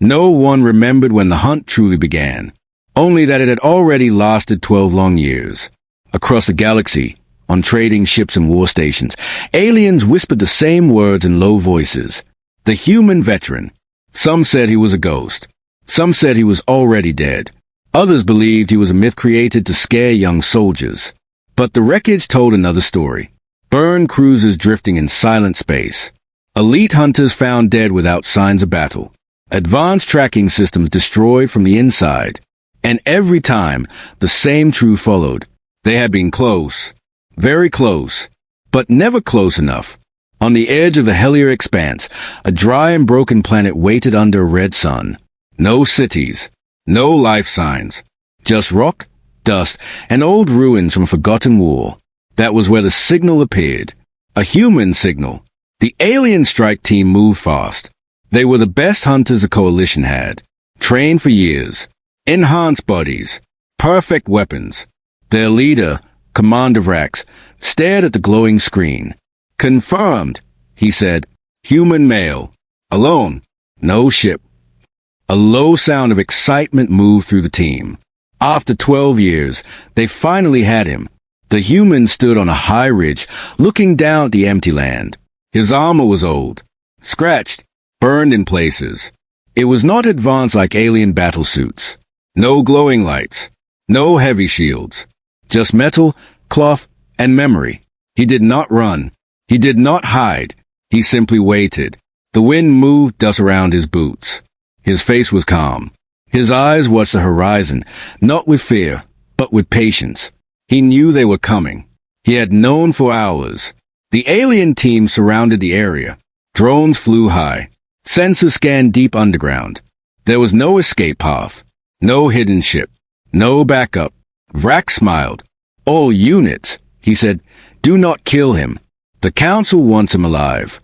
No one remembered when the hunt truly began, only that it had already lasted 12 long years. Across the galaxy, on trading ships and war stations, aliens whispered the same words in low voices. The human veteran. Some said he was a ghost. Some said he was already dead. Others believed he was a myth created to scare young soldiers. But the wreckage told another story. Burned cruisers drifting in silent space. Elite hunters found dead without signs of battle. Advanced tracking systems destroyed from the inside. And every time, the same truth followed. They had been close. Very close. But never close enough. On the edge of the Hellier expanse, a dry and broken planet waited under a red sun. No cities. No life signs. Just rock, dust, and old ruins from a forgotten war. That was where the signal appeared. A human signal. The alien strike team moved fast. They were the best hunters the coalition had. Trained for years. Enhanced bodies. Perfect weapons. Their leader, Commander Vrax, stared at the glowing screen. Confirmed, he said. Human male. Alone. No ship. A low sound of excitement moved through the team. After 12 years, they finally had him. The human stood on a high ridge, looking down at the empty land. His armor was old. Scratched. Burned in places. It was not advanced like alien battlesuits. No glowing lights. No heavy shields. Just metal, cloth, and memory. He did not run. He did not hide. He simply waited. The wind moved dust around his boots. His face was calm. His eyes watched the horizon, not with fear, but with patience. He knew they were coming. He had known for hours. The alien team surrounded the area. Drones flew high. Sensors scanned deep underground. There was no escape path. No hidden ship. No backup. Vrax smiled. All units, he said, do not kill him. The Council wants him alive.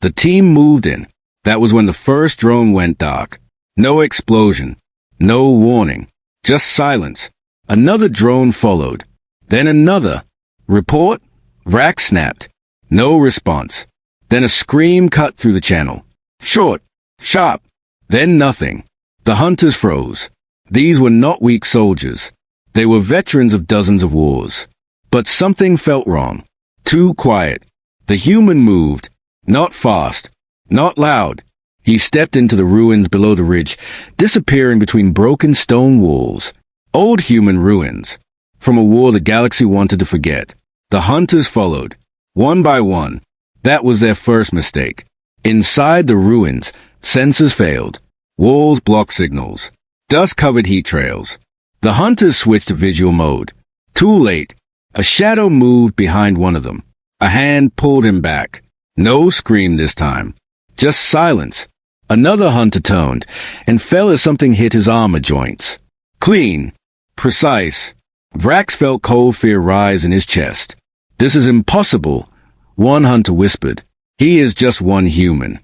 The team moved in. That was when the first drone went dark. No explosion. No warning. Just silence. Another drone followed. Then another. Report? Vrax snapped. No response. Then a scream cut through the channel. Short. Sharp. Then nothing. The hunters froze. These were not weak soldiers. They were veterans of dozens of wars. But something felt wrong. Too quiet. The human moved. Not fast. Not loud. He stepped into the ruins below the ridge, disappearing between broken stone walls. Old human ruins. From a war the galaxy wanted to forget. The hunters followed. One by one. That was their first mistake. Inside the ruins, sensors failed. Walls blocked signals. Dust covered heat trails. The hunters switched to visual mode. Too late. A shadow moved behind one of them. A hand pulled him back. No scream this time. Just silence. Another hunter toned, and fell as something hit his armor joints. Clean. Precise. Vrax felt cold fear rise in his chest. This is impossible, one hunter whispered. He is just one human.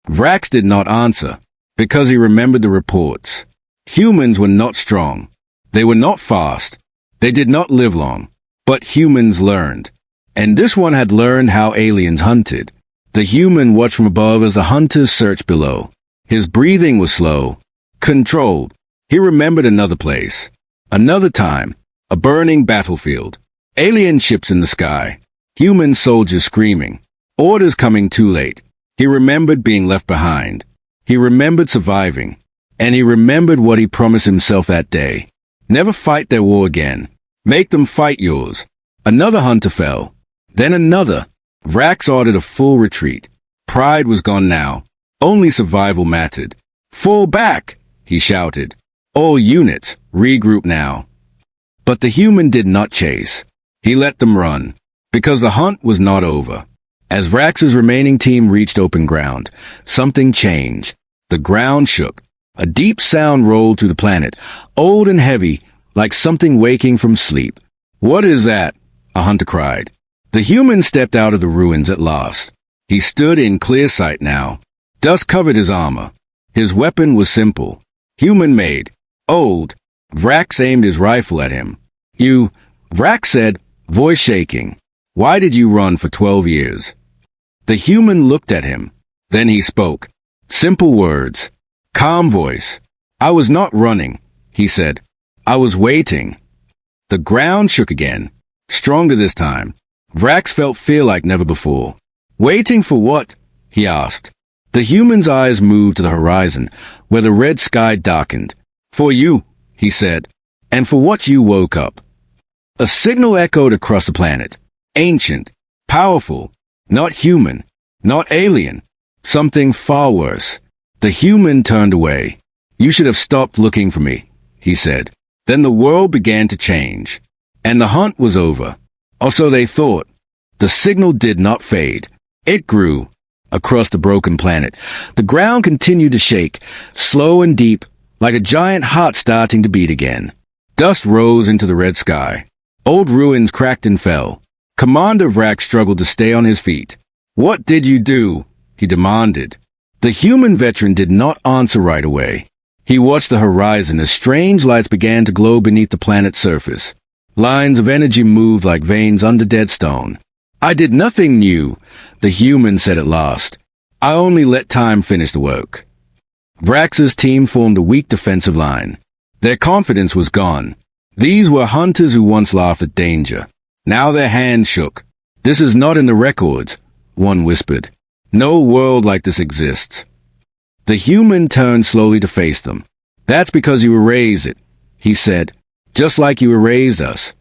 Vrax did not answer, because he remembered the reports. Humans were not strong. They were not fast. They did not live long. But humans learned. And this one had learned how aliens hunted. The human watched from above as the hunters searched below. His breathing was slow, controlled. He remembered another place. Another time. A burning battlefield. Alien ships in the sky. Human soldiers screaming. Orders coming too late. He remembered being left behind. He remembered surviving. And he remembered what he promised himself that day. Never fight their war again. Make them fight yours. Another hunter fell. Then another. Vrax ordered a full retreat. Pride was gone now. Only survival mattered. Fall back, he shouted. All units, regroup now. But the human did not chase. He let them run. Because the hunt was not over. As Vrax's remaining team reached open ground, something changed. The ground shook. A deep sound rolled through the planet, old and heavy, like something waking from sleep. What is that? A hunter cried. The human stepped out of the ruins at last. He stood in clear sight now. Dust covered his armor. His weapon was simple. Human-made. Old. Vrax aimed his rifle at him. You, Vrax said, voice shaking. Why did you run for 12 years? The human looked at him. Then he spoke. Simple words. Calm voice. I was not running, he said. I was waiting. The ground shook again, stronger this time. Vrax felt fear like never before. Waiting for what? He asked. The human's eyes moved to the horizon, where the red sky darkened. For you, he said, and for what you woke up. A signal echoed across the planet. Ancient, powerful, not human, not alien, something far worse. The human turned away. You should have stopped looking for me, he said. Then the world began to change. And the hunt was over. Or so they thought. The signal did not fade. It grew. Across the broken planet, the ground continued to shake, slow and deep, like a giant heart starting to beat again. Dust rose into the red sky. Old ruins cracked and fell. Commander Vrax struggled to stay on his feet. What did you do? He demanded. The human veteran did not answer right away. He watched the horizon as strange lights began to glow beneath the planet's surface. Lines of energy moved like veins under dead stone. I did nothing new, the human said at last. I only let time finish the work. Vrax's team formed a weak defensive line. Their confidence was gone. These were hunters who once laughed at danger. Now their hands shook. This is not in the records, one whispered. No world like this exists. The human turned slowly to face them. That's because you erased it, he said, just like you erased us.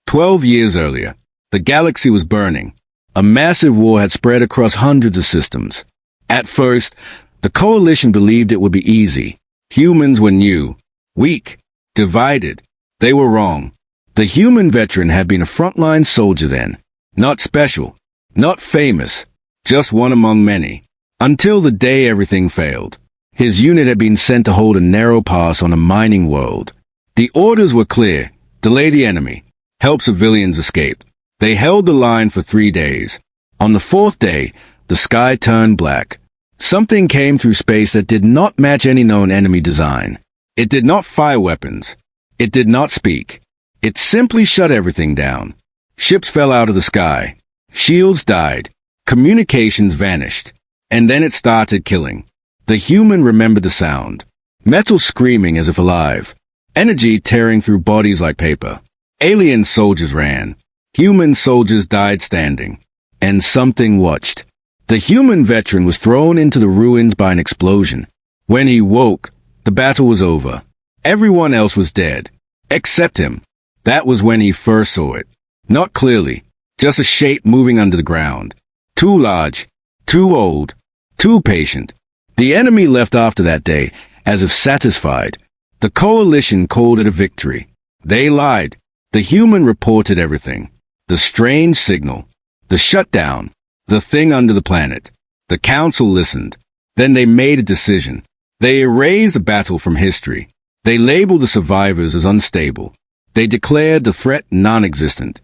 12 years earlier, the galaxy was burning. A massive war had spread across hundreds of systems. At first, the coalition believed it would be easy. Humans were new, weak, divided. They were wrong. The human veteran had been a frontline soldier then. Not special, not famous, just one among many. Until the day everything failed. His unit had been sent to hold a narrow pass on a mining world. The orders were clear. Delay the enemy. Help civilians escape. They held the line for 3 days. On the 4th day, the sky turned black. Something came through space that did not match any known enemy design. It did not fire weapons. It did not speak. It simply shut everything down. Ships fell out of the sky. Shields died. Communications vanished. And then it started killing. The human remembered the sound. Metal screaming as if alive. Energy tearing through bodies like paper. Alien soldiers ran. Human soldiers died standing. And something watched. The human veteran was thrown into the ruins by an explosion. When he woke, the battle was over. Everyone else was dead. Except him. That was when he first saw it. Not clearly. Just a shape moving under the ground. Too large. Too old. Too patient. The enemy left after that day, as if satisfied. The coalition called it a victory. They lied. The human reported everything. The strange signal. The shutdown. The thing under the planet. The council listened. Then they made a decision. They erased the battle from history. They labeled the survivors as unstable. They declared the threat non-existent.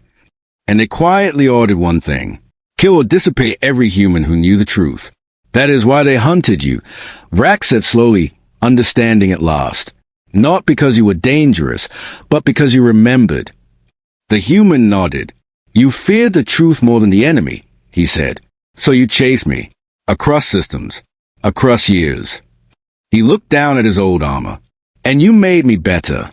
And they quietly ordered one thing. Kill or dissipate every human who knew the truth. That is why they hunted you, Vrax said slowly, understanding at last. Not because you were dangerous, but because you remembered. The human nodded. You feared the truth more than the enemy, he said. So you chased me. Across systems. Across years. He looked down at his old armor. And you made me better.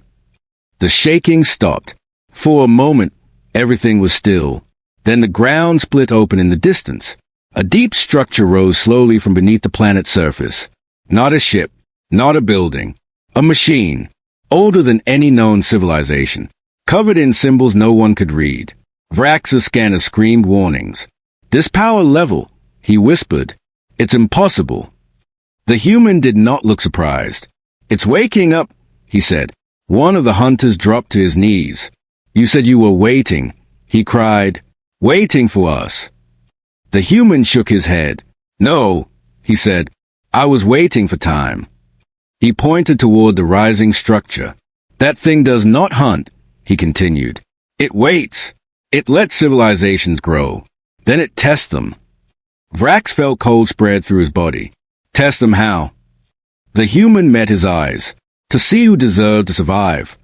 The shaking stopped. For a moment, everything was still. Then the ground split open in the distance. A deep structure rose slowly from beneath the planet's surface. Not a ship. Not a building. A machine. Older than any known civilization. Covered in symbols no one could read. Vrax's scanner screamed warnings. This power level, he whispered. It's impossible. The human did not look surprised. It's waking up, he said. One of the hunters dropped to his knees. You said you were waiting, he cried. Waiting for us. The human shook his head. No, he said. I was waiting for time. He pointed toward the rising structure. That thing does not hunt, he continued. It waits. It lets civilizations grow. Then it tests them. Vrax felt cold spread through his body. Test them how? The human met his eyes. To see who deserved to survive.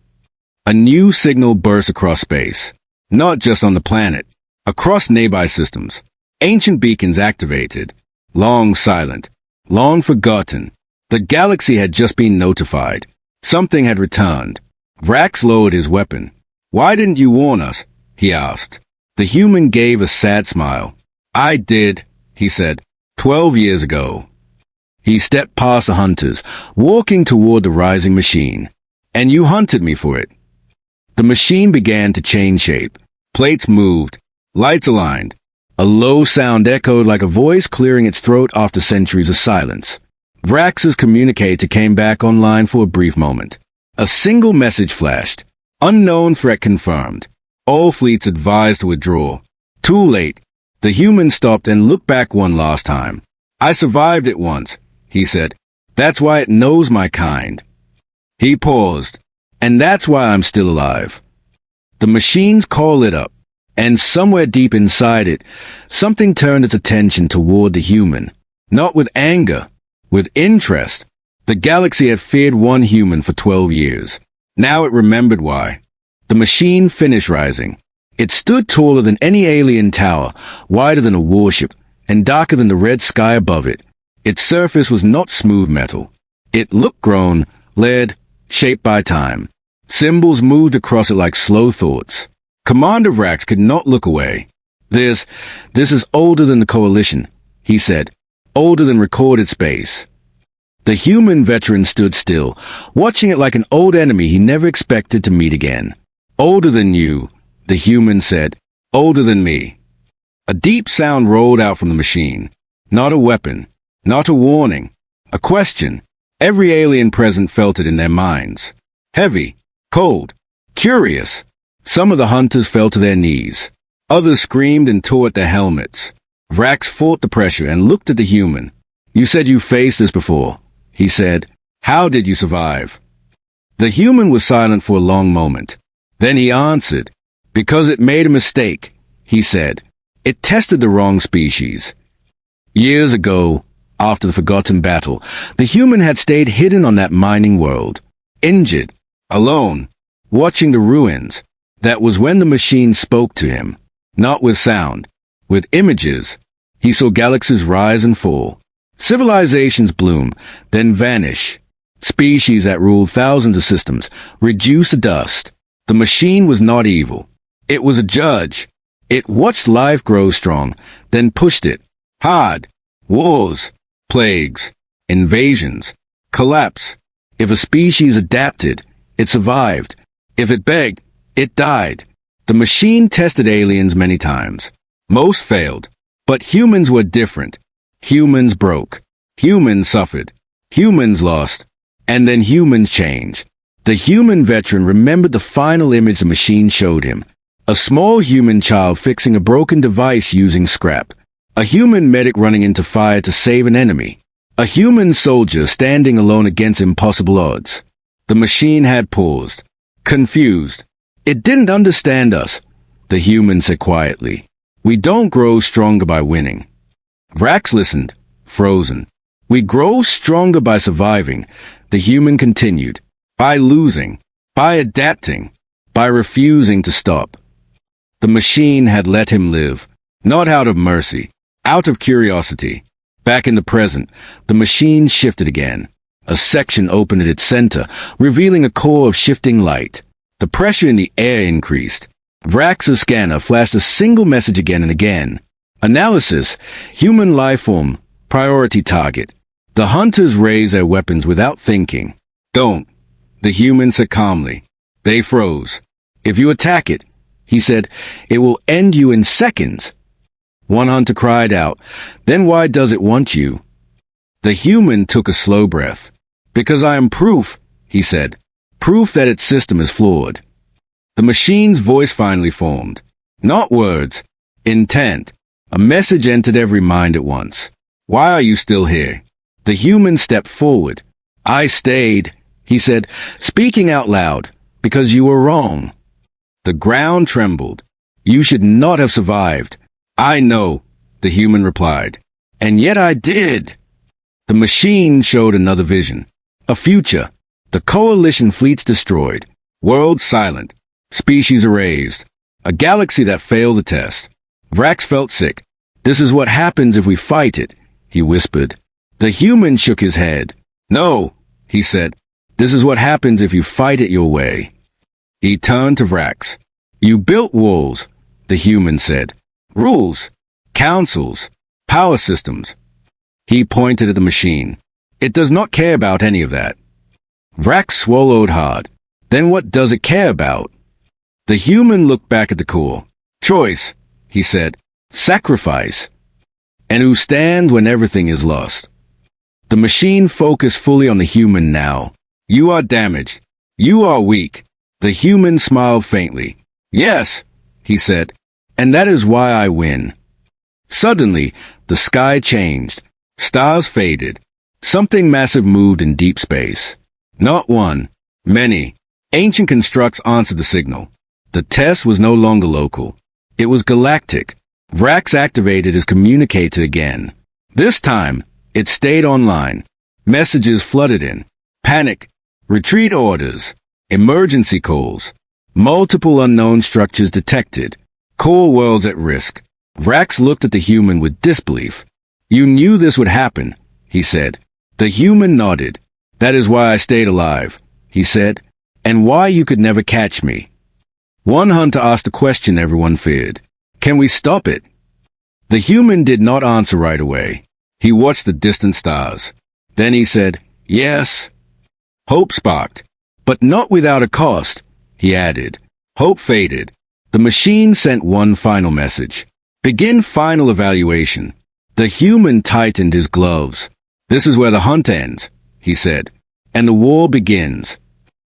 A new signal burst across space. Not just on the planet. Across nearby systems. Ancient beacons activated. Long silent. Long forgotten. The galaxy had just been notified. Something had returned. Vrax lowered his weapon. "Why didn't you warn us?" he asked. The human gave a sad smile. "I did," he said, 12 years ago. He stepped past the hunters, walking toward the rising machine. "And you hunted me for it." The machine began to change shape. Plates moved. Lights aligned. A low sound echoed like a voice clearing its throat after centuries of silence. Vrax's communicator came back online for a brief moment. A single message flashed. "Unknown threat confirmed. All fleets advised to withdraw." Too late. The human stopped and looked back one last time. "I survived it once," he said. "That's why it knows my kind." He paused. "And that's why I'm still alive." The machine's core lit up, and somewhere deep inside it, something turned its attention toward the human. Not with anger, with interest. The galaxy had feared one human for 12 years. Now it remembered why. The machine finished rising. It stood taller than any alien tower, wider than a warship, and darker than the red sky above it. Its surface was not smooth metal. It looked grown, layered, shaped by time. Symbols moved across it like slow thoughts. Commander Vrax could not look away. This is older than the Coalition," he said. "Older than recorded space." The human veteran stood still, watching it like an old enemy he never expected to meet again. "Older than you," the human said. "Older than me." A deep sound rolled out from the machine. Not a weapon. Not a warning. A question. Every alien present felt it in their minds. Heavy. Cold. Curious. Some of the hunters fell to their knees. Others screamed and tore at their helmets. Vrax fought the pressure and looked at the human. "You said you faced this before," he said. "How did you survive?" The human was silent for a long moment. Then he answered. "Because it made a mistake," he said. "It tested the wrong species." Years ago, after the forgotten battle, the human had stayed hidden on that mining world. Injured. Alone. Watching the ruins. That was when the machine spoke to him. Not with sound. With images. He saw galaxies rise and fall. Civilizations bloom, then vanish. Species that ruled thousands of systems reduce to dust. The machine was not evil. It was a judge. It watched life grow strong, then pushed it. Hard. Wars. Plagues. Invasions. Collapse. If a species adapted, it survived. If it begged, it died. The machine tested aliens many times. Most failed. But humans were different. Humans broke. Humans suffered. Humans lost. And then humans changed. The human veteran remembered the final image the machine showed him. A small human child fixing a broken device using scrap. A human medic running into fire to save an enemy. A human soldier standing alone against impossible odds. The machine had paused. Confused. "It didn't understand us," the human said quietly. "We don't grow stronger by winning." Vrax listened, frozen. "We grow stronger by surviving," the human continued. "By losing. By adapting. By refusing to stop." The machine had let him live. Not out of mercy. Out of curiosity. Back in the present, the machine shifted again. A section opened at its center, revealing a core of shifting light. The pressure in the air increased. Vrax's scanner flashed a single message again and again. Analysis. Human life form. Priority target. The hunters raised their weapons without thinking. "Don't," the human said calmly. They froze. "If you attack it," he said, "it will end you in seconds." One hunter cried out, "Then why does it want you?" The human took a slow breath. "Because I am proof," he said. "Proof that its system is flawed." The machine's voice finally formed. Not words. Intent. A message entered every mind at once. "Why are you still here?" The human stepped forward. "I stayed," he said, speaking out loud, "because you were wrong." The ground trembled. "You should not have survived." "I know," the human replied. "And yet I did." The machine showed another vision. A future. The Coalition fleets destroyed. Worlds silent. Species erased. A galaxy that failed the test. Vrax felt sick. "This is what happens if we fight it," he whispered. The human shook his head. No, he said. This is what happens if you fight it your way. He turned to Vrax. You built walls, the human said. Rules, councils, power systems. He pointed at the machine. It does not care about any of that. Vrax swallowed hard. Then what does it care about? The human looked back at the core. Choice, he said. Sacrifice. And who stands when everything is lost? The machine focused fully on the human now. You are damaged. You are weak. The human smiled faintly. Yes, he said, and that is why I win. Suddenly, the sky changed. Stars faded. Something massive moved in deep space. Not one, many. Ancient constructs answered the signal. The test was no longer local. It was galactic. Vrax activated his communicator again. This time, it stayed online. Messages flooded in. Panic. Retreat orders. Emergency calls. Multiple unknown structures detected. Core worlds at risk. Vrax looked at the human with disbelief. You knew this would happen, he said. The human nodded. That is why I stayed alive, he said, and why you could never catch me. One hunter asked a question everyone feared. Can we stop it? The human did not answer right away. He watched the distant stars. Then he said, yes. Hope sparked. But not without a cost, he added. Hope faded. The machine sent one final message. Begin final evaluation. The human tightened his gloves. This is where the hunt ends, he said, and the war begins.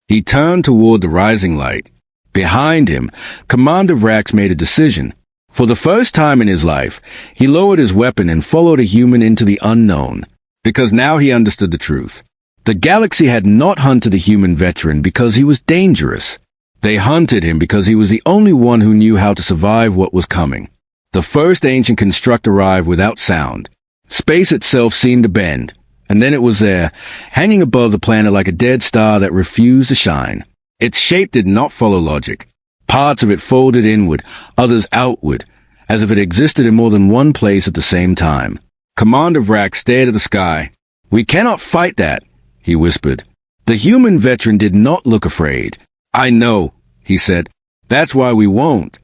He turned toward the rising light. Behind him, Commander Vrax made a decision. For the first time in his life, he lowered his weapon and followed a human into the unknown, because now he understood the truth. The galaxy had not hunted the human veteran because he was dangerous. They hunted him because he was the only one who knew how to survive what was coming. The first ancient construct arrived without sound. Space itself seemed to bend, and then it was there, hanging above the planet like a dead star that refused to shine. Its shape did not follow logic. Parts of it folded inward, others outward, as if it existed in more than one place at the same time. Commander Vrax stared at the sky. We cannot fight that, he whispered. The human veteran did not look afraid. I know, he said. That's why we won't.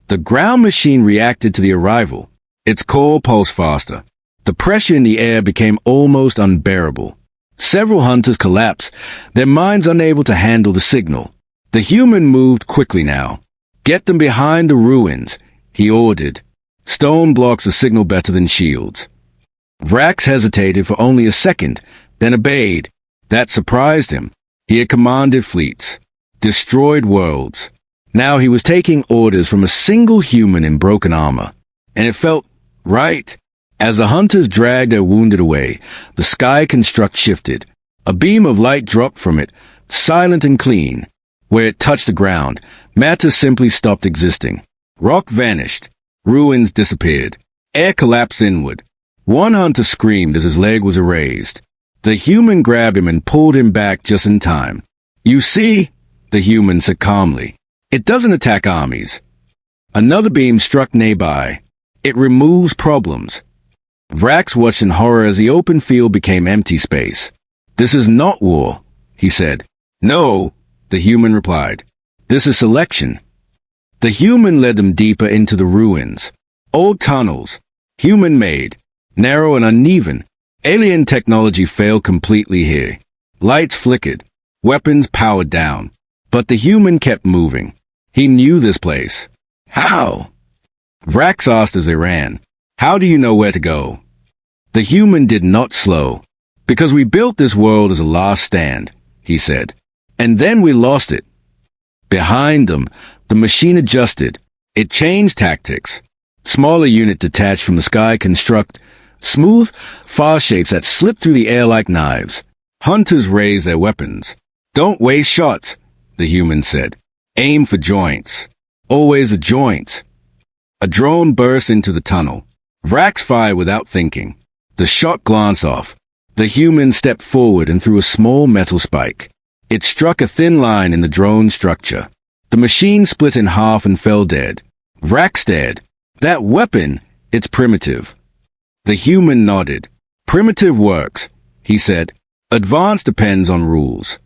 The ground machine reacted to the arrival. Its core pulsed faster. The pressure in the air became almost unbearable. Several hunters collapsed, their minds unable to handle the signal. The human moved quickly now. Get them behind the ruins, he ordered. Stone blocks the signal better than shields. Vrax hesitated for only a second, then obeyed. That surprised him. He had commanded fleets, destroyed worlds. Now he was taking orders from a single human in broken armor. And it felt right. As the hunters dragged their wounded away, the sky construct shifted. A beam of light dropped from it, silent and clean. Where it touched the ground, matter simply stopped existing. Rock vanished. Ruins disappeared. Air collapsed inward. One hunter screamed as his leg was erased. The human grabbed him and pulled him back just in time. You see, the human said calmly, it doesn't attack armies. Another beam struck nearby. It removes problems. Vrax watched in horror as the open field became empty space. This is not war, he said. No, the human replied. This is selection. The human led them deeper into the ruins. Old tunnels, human-made, narrow and uneven. Alien technology failed completely here. Lights flickered, weapons powered down. But the human kept moving. He knew this place. How? Vrax asked as they ran. How do you know where to go? The human did not slow. Because we built this world as a last stand, he said. And then we lost it. Behind them, the machine adjusted. It changed tactics. Smaller unit detached from the sky construct. Smooth, fast shapes that slipped through the air like knives. Hunters raised their weapons. Don't waste shots, the human said. Aim for joints. Always the joints. A drone burst into the tunnel. Vrax fired without thinking. The shot glanced off. The human stepped forward and threw a small metal spike. It struck a thin line in the drone structure. The machine split in half and fell dead. Vrax stared. That weapon, it's primitive. The human nodded. Primitive works, he said. Advance depends on rules.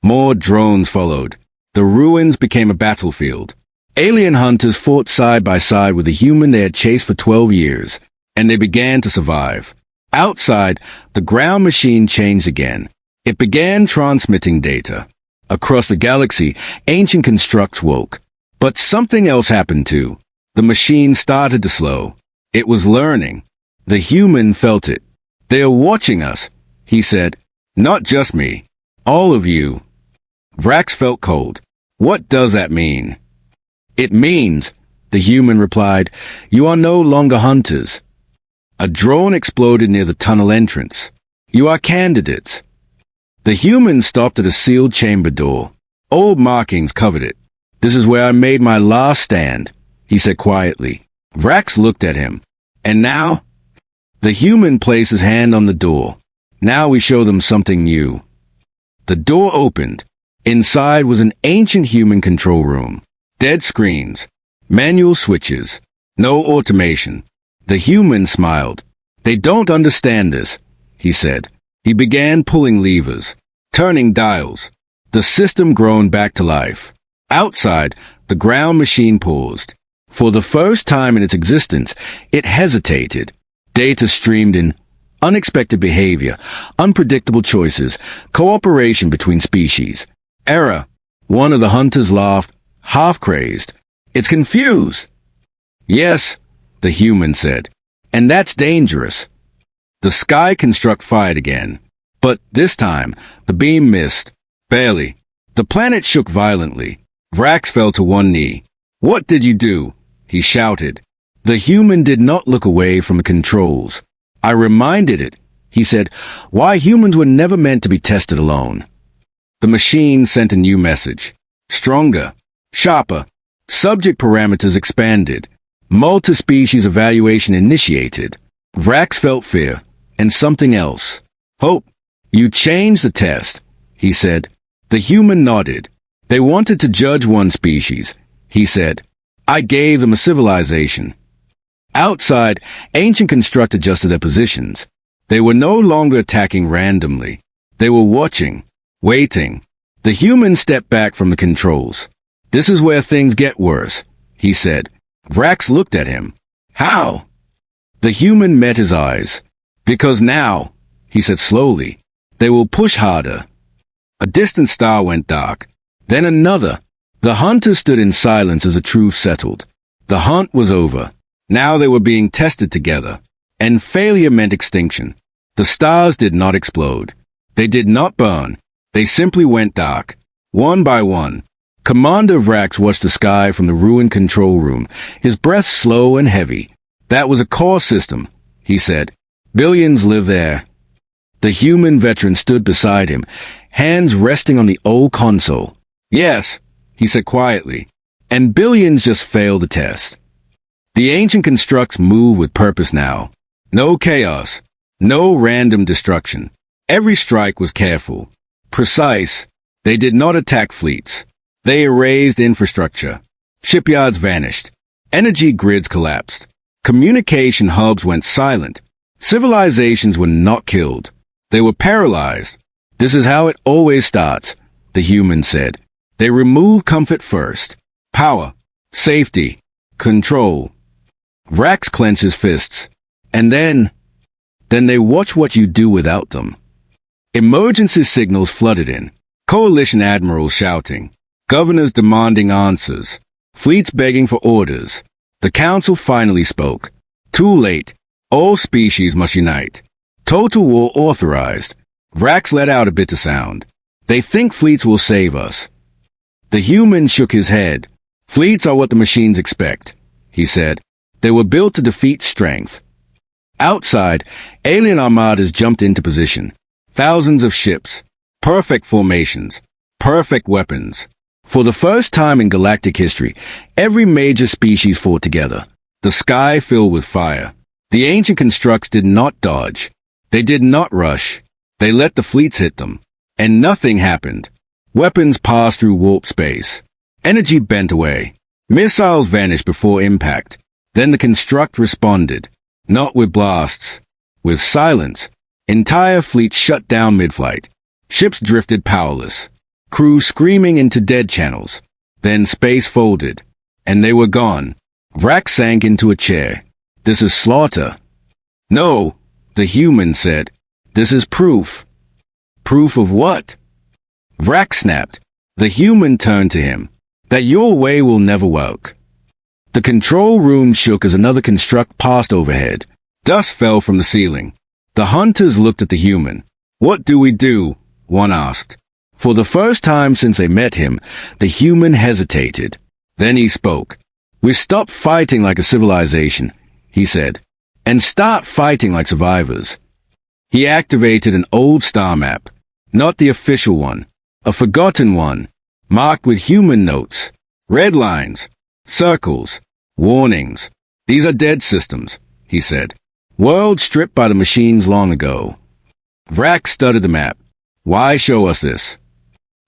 More drones followed. The ruins became a battlefield. Alien hunters fought side by side with the human they had chased for 12 years, and they began to survive. Outside, the ground machine changed again. It began transmitting data. Across the galaxy, ancient constructs woke. But something else happened too. The machine started to slow. It was learning. The human felt it. "They are watching us," he said. "Not just me. All of you." Vrax felt cold. "What does that mean?" "It means," the human replied, "you are no longer hunters." A drone exploded near the tunnel entrance. "You are candidates." The human stopped at a sealed chamber door. Old markings covered it. "This is where I made my last stand," he said quietly. Vrax looked at him. "And now?" The human placed his hand on the door. "Now we show them something new." The door opened. Inside was an ancient human control room. Dead screens. Manual switches. No automation. The human smiled. "They don't understand this," he said. He began pulling levers, turning dials. The system groaned back to life. Outside, the ground machine paused. For the first time in its existence, it hesitated. Data streamed in. Unexpected behavior, unpredictable choices, cooperation between species. "Error." One of the hunters laughed, half-crazed. "It's confused." "Yes," the human said. "And that's dangerous." The sky construct fired again. But this time, the beam missed. Barely. The planet shook violently. Vrax fell to one knee. "What did you do?" he shouted. The human did not look away from the controls. "I reminded it," he said, "why humans were never meant to be tested alone." The machine sent a new message. Stronger. Sharper. Subject parameters expanded. Multi-species evaluation initiated. Vrax felt fear. And something else. Hope. "You changed the test," he said. The human nodded. "They wanted to judge one species," he said. "I gave them a civilization." Outside, ancient construct adjusted their positions. They were no longer attacking randomly. They were watching, waiting. The human stepped back from the controls. "This is where things get worse," he said. Vrax looked at him. "How?" The human met his eyes. "Because now," he said slowly, "they will push harder." A distant star went dark. Then another. The hunters stood in silence as the truth settled. The hunt was over. Now they were being tested together. And failure meant extinction. The stars did not explode. They did not burn. They simply went dark. One by one. Commander Vrax watched the sky from the ruined control room, his breath slow and heavy. "That was a core system," he said. "Billions live there." The human veteran stood beside him, hands resting on the old console. "Yes," he said quietly, "and billions just failed the test." The ancient constructs move with purpose now. No chaos. No random destruction. Every strike was careful. Precise. They did not attack fleets. They erased infrastructure. Shipyards vanished. Energy grids collapsed. Communication hubs went silent. Civilizations were not killed. They were paralyzed. "This is how it always starts," the human said. "They remove comfort first. Power. Safety. Control." Vrax clenched his fists. "And then they watch what you do without them." Emergency signals flooded in. Coalition admirals shouting. Governors demanding answers. Fleets begging for orders. The council finally spoke. Too late. All species must unite. Total war authorized. Vrax let out a bitter sound. "They think fleets will save us." The human shook his head. "Fleets are what the machines expect," he said. "They were built to defeat strength." Outside, alien armadas jumped into position. Thousands of ships. Perfect formations. Perfect weapons. For the first time in galactic history, every major species fought together. The sky filled with fire. The ancient constructs did not dodge. They did not rush. They let the fleets hit them. And nothing happened. Weapons passed through warp space. Energy bent away. Missiles vanished before impact. Then the construct responded. Not with blasts. With silence. Entire fleets shut down mid-flight. Ships drifted powerless. Crews screaming into dead channels. Then space folded. And they were gone. Vrax sank into a chair. This is slaughter. No, the human said. This is proof. Proof of what? Vrax snapped. The human turned to him. That your way will never work. The control room shook as another construct passed overhead. Dust fell from the ceiling. The hunters looked at the human. What do we do? One asked. For the first time since they met him, the human hesitated. Then he spoke. We stop fighting like a civilization, he said, and start fighting like survivors. He activated an old star map, not the official one, a forgotten one, marked with human notes, red lines, circles, warnings. These are dead systems, he said. Worlds stripped by the machines long ago. Vrax studied the map. Why show us this?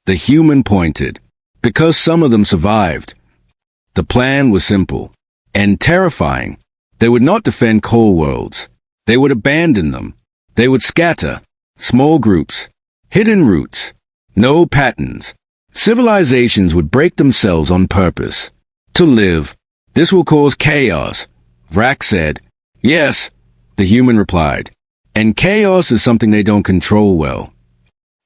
The human pointed. Because some of them survived. The plan was simple and terrifying. They would not defend core worlds. They would abandon them. They would scatter. Small groups. Hidden routes. No patterns. Civilizations would break themselves on purpose. To live. This will cause chaos, Vrax said. Yes, the human replied. And chaos is something they don't control well.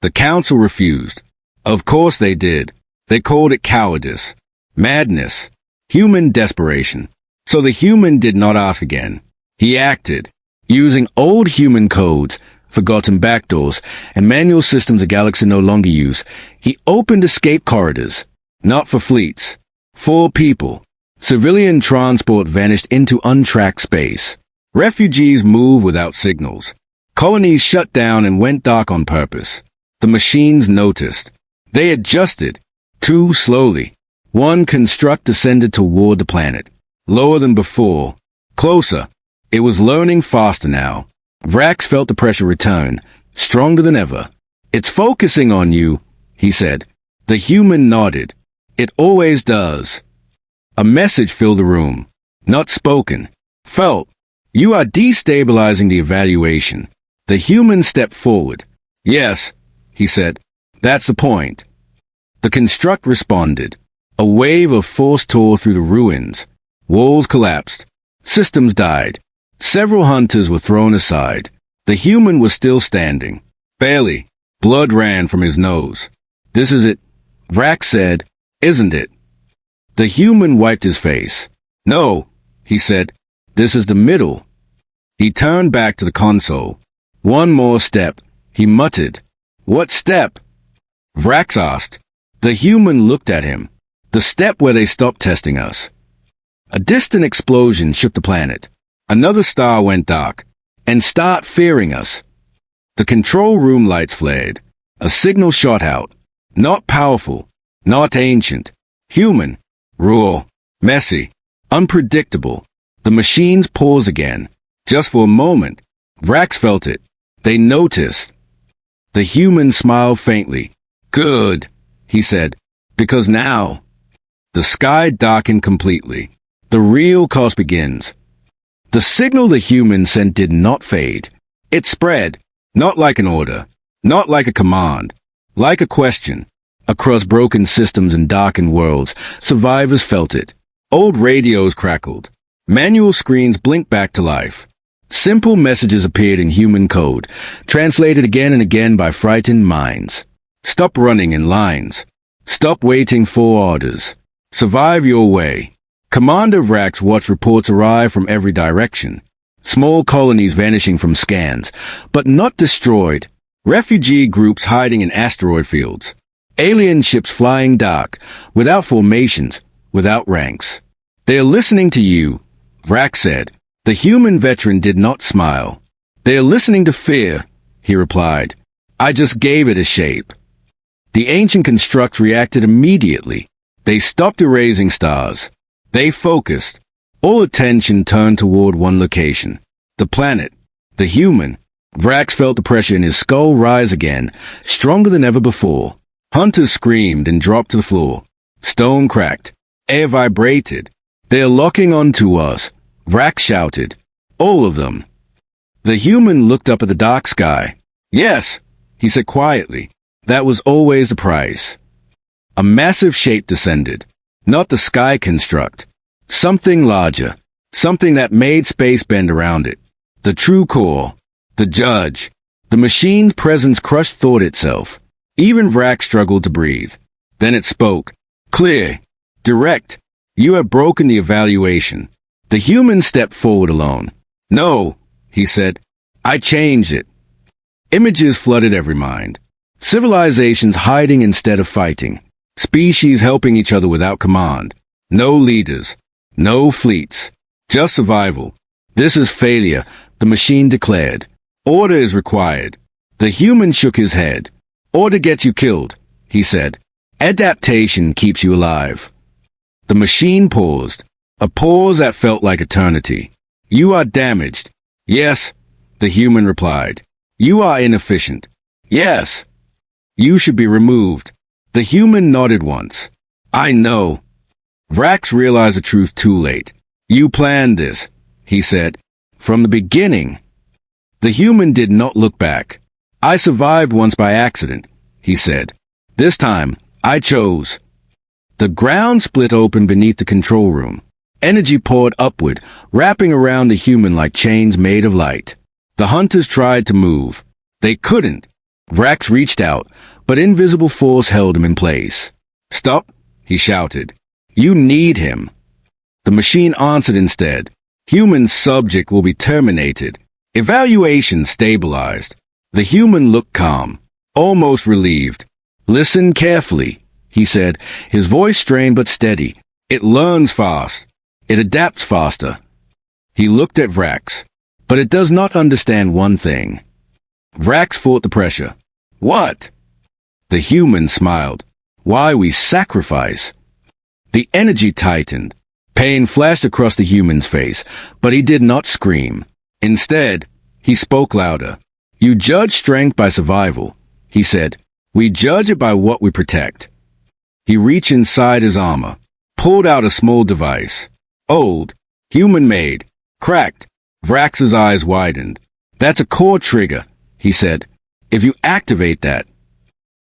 The council refused. Of course they did. They called it cowardice. Madness. Human desperation. So the human did not ask again. He acted. Using old human codes, forgotten backdoors, and manual systems the galaxy no longer use, he opened escape corridors. Not for fleets. For people. Civilian transport vanished into untracked space. Refugees moved without signals. Colonies shut down and went dark on purpose. The machines noticed. They adjusted. Too slowly. One construct descended toward the planet. Lower than before. Closer. It was learning faster now. Vrax felt the pressure return, stronger than ever. It's focusing on you, he said. The human nodded. It always does. A message filled the room. Not spoken. Felt. You are destabilizing the evaluation. The human stepped forward. Yes, he said. That's the point. The construct responded. A wave of force tore through the ruins. Walls collapsed. Systems died. Several hunters were thrown aside. The human was still standing. Barely. Blood ran from his nose. This is it, Vrax said. Isn't it? The human wiped his face. No, he said. This is the middle. He turned back to the console. One more step, he muttered. What step? Vrax asked. The human looked at him. The step where they stopped testing us. A distant explosion shook the planet. Another star went dark. And start fearing us. The control room lights flared. A signal shot out. Not powerful. Not ancient. Human. Raw. Messy. Unpredictable. The machines paused again. Just for a moment. Vrax felt it. They noticed. The human smiled faintly. Good, he said. Because now... The sky darkened completely. The real cost begins. The signal the human sent did not fade. It spread, not like an order, not like a command, like a question. Across broken systems and darkened worlds, survivors felt it. Old radios crackled. Manual screens blinked back to life. Simple messages appeared in human code, translated again and again by frightened minds. Stop running in lines. Stop waiting for orders. Survive your way. Commander Vrax watched reports arrive from every direction. Small colonies vanishing from scans, but not destroyed. Refugee groups hiding in asteroid fields. Alien ships flying dark, without formations, without ranks. They are listening to you, Vrax said. The human veteran did not smile. They are listening to fear, he replied. I just gave it a shape. The ancient constructs reacted immediately. They stopped erasing stars. They focused. All attention turned toward one location. The planet. The human. Vrax felt the pressure in his skull rise again, stronger than ever before. Hunters screamed and dropped to the floor. Stone cracked. Air vibrated. They are locking onto us, Vrax shouted. All of them. The human looked up at the dark sky. Yes, he said quietly. That was always the price. A massive shape descended. Not the sky construct. Something larger. Something that made space bend around it. The true core. The judge. The machine's presence crushed thought itself. Even Vrak struggled to breathe. Then it spoke. Clear. Direct. You have broken the evaluation. The human stepped forward alone. No, he said. I changed it. Images flooded every mind. Civilizations hiding instead of fighting. Species helping each other without command. No leaders. No fleets. Just survival. This is failure, the machine declared. Order is required. The human shook his head. Order gets you killed, he said. Adaptation keeps you alive. The machine paused. A pause that felt like eternity. You are damaged. Yes, the human replied. You are inefficient. Yes. You should be removed. The human nodded once. I know. Vrax realized the truth too late. You planned this, he said. From the beginning. The human did not look back. I survived once by accident, he said. This time, I chose. The ground split open beneath the control room. Energy poured upward, wrapping around the human like chains made of light. The hunters tried to move. They couldn't. Vrax reached out, but invisible force held him in place. Stop, he shouted. You need him. The machine answered instead. Human subject will be terminated. Evaluation stabilized. The human looked calm, almost relieved. Listen carefully, he said, his voice strained but steady. It learns fast. It adapts faster. He looked at Vrax. But it does not understand one thing. Vrax fought the pressure. What? The human smiled. Why we sacrifice. The energy tightened. Pain flashed across the human's face, but he did not scream. Instead, he spoke louder. You judge strength by survival, he said. We judge it by what we protect. He reached inside his armor, pulled out a small device. Old, human-made, cracked. Vrax's eyes widened. That's a core trigger, he said. If you activate that,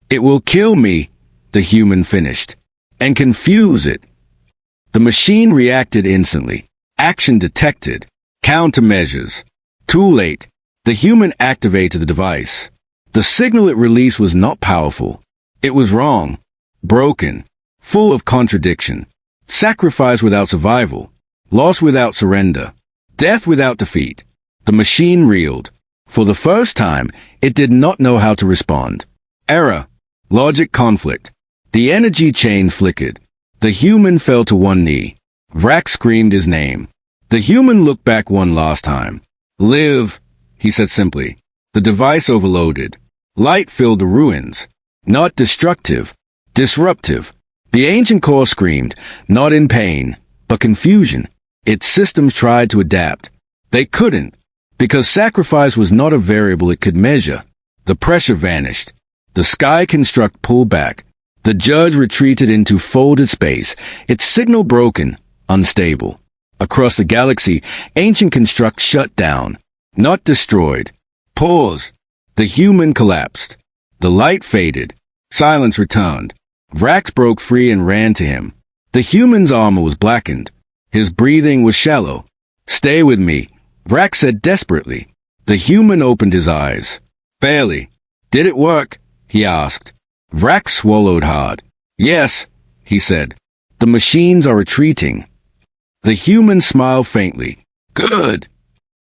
it will kill me, the human finished, and confuse it. The machine reacted instantly. Action detected. Countermeasures. Too late. The human activated the device. The signal it released was not powerful. It was wrong. Broken. Full of contradiction. Sacrifice without survival. Loss without surrender. Death without defeat. The machine reeled. For the first time, it did not know how to respond. Error. Logic conflict. The energy chain flickered. The human fell to one knee. Vrax screamed his name. The human looked back one last time. Live, he said simply. The device overloaded. Light filled the ruins. Not destructive. Disruptive. The ancient core screamed, not in pain, but confusion. Its systems tried to adapt. They couldn't, because sacrifice was not a variable it could measure. The pressure vanished. The sky construct pulled back. The judge retreated into folded space, its signal broken, unstable. Across the galaxy, ancient construct shut down, not destroyed. Pause. The human collapsed. The light faded. Silence returned. Vrax broke free and ran to him. The human's armor was blackened. His breathing was shallow. Stay with me, Vrax said desperately. The human opened his eyes. Barely. Did it work? He asked. Vrax swallowed hard. Yes, he said. The machines are retreating. The human smiled faintly. Good.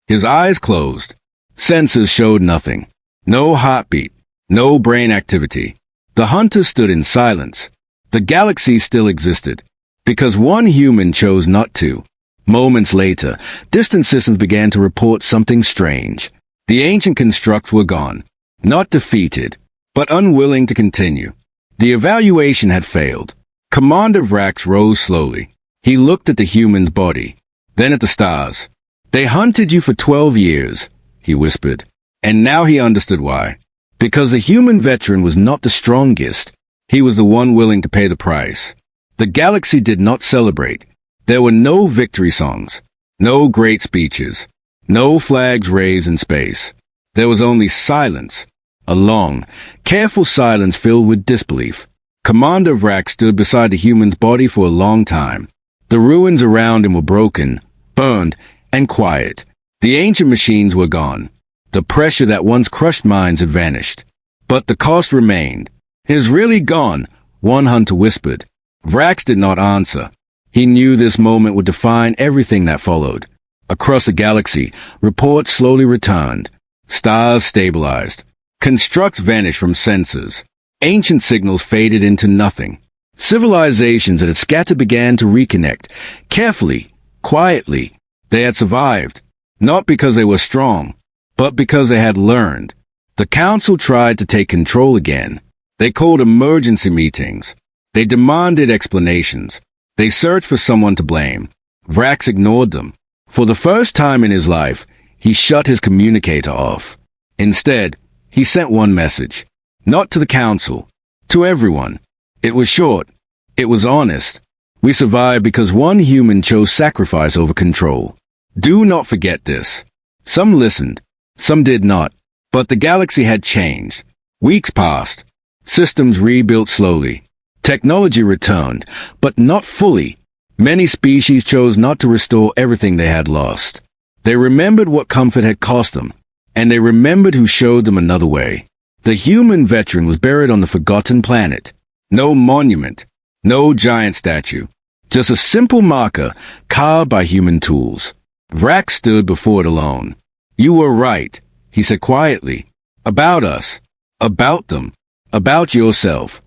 His eyes closed. Sensors showed nothing. No heartbeat. No brain activity. The hunters stood in silence. The galaxy still existed. Because one human chose not to. Moments later, distant systems began to report something strange. The ancient constructs were gone. Not defeated, but unwilling to continue. The evaluation had failed. Commander Vrax rose slowly. He looked at the human's body, then at the stars. They hunted you for 12 years, he whispered. And now he understood why. Because the human veteran was not the strongest. He was the one willing to pay the price. The galaxy did not celebrate. There were no victory songs. No great speeches. No flags raised in space. There was only silence. A long, careful silence filled with disbelief. Commander Vrack stood beside the human's body for a long time. The ruins around him were broken, burned, and quiet. The ancient machines were gone. The pressure that once crushed minds had vanished. But the cost remained. "It is really gone," one hunter whispered. Vrax did not answer. He knew this moment would define everything that followed. Across the galaxy, reports slowly returned. Stars stabilized. Constructs vanished from sensors. Ancient signals faded into nothing. Civilizations that had scattered began to reconnect. Carefully, quietly. They had survived. Not because they were strong, but because they had learned. The Council tried to take control again. They called emergency meetings. They demanded explanations. They searched for someone to blame. Vrax ignored them. For the first time in his life, he shut his communicator off. Instead, he sent one message. Not to the Council. To everyone. It was short. It was honest. "We survived because one human chose sacrifice over control. Do not forget this." Some listened. Some did not. But the galaxy had changed. Weeks passed. Systems rebuilt slowly. Technology returned, but not fully. Many species chose not to restore everything they had lost. They remembered what comfort had cost them, and they remembered who showed them another way. The human veteran was buried on the forgotten planet. No monument, no giant statue, just a simple marker carved by human tools. Vrax stood before it alone. "You were right," he said quietly. "About us, about them, about yourself."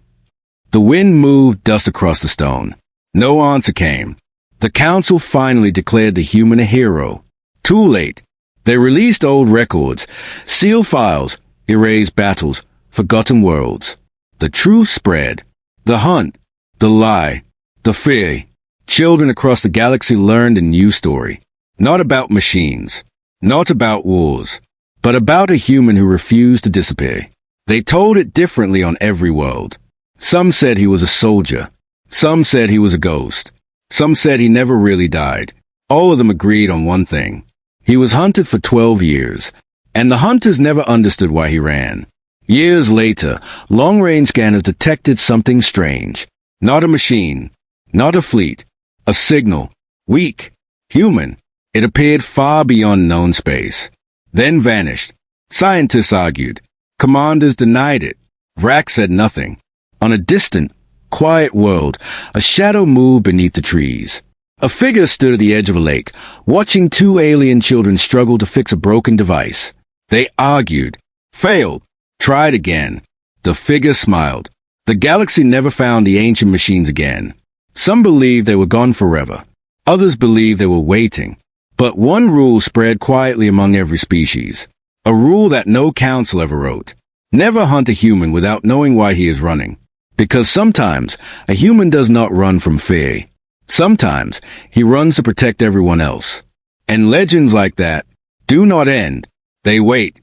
The wind moved dust across the stone. No answer came. The Council finally declared the human a hero. Too late. They released old records, sealed files, erased battles, forgotten worlds. The truth spread. The hunt, the lie, the fear. Children across the galaxy learned a new story. Not about machines, not about wars, but about a human who refused to disappear. They told it differently on every world. Some said he was a soldier. Some said he was a ghost. Some said he never really died. All of them agreed on one thing. He was hunted for 12 years, and the hunters never understood why he ran. Years later, long-range scanners detected something strange. Not a machine, not a fleet, a signal. Weak, human. It appeared far beyond known space. Then vanished. Scientists argued. Commanders denied it. Vrax said nothing. On a distant, quiet world, a shadow moved beneath the trees. A figure stood at the edge of a lake, watching two alien children struggle to fix a broken device. They argued, failed, tried again. The figure smiled. The galaxy never found the ancient machines again. Some believed they were gone forever. Others believed they were waiting. But one rule spread quietly among every species. A rule that no council ever wrote. Never hunt a human without knowing why he is running. Because sometimes a human does not run from fear. Sometimes he runs to protect everyone else. And legends like that do not end. They wait.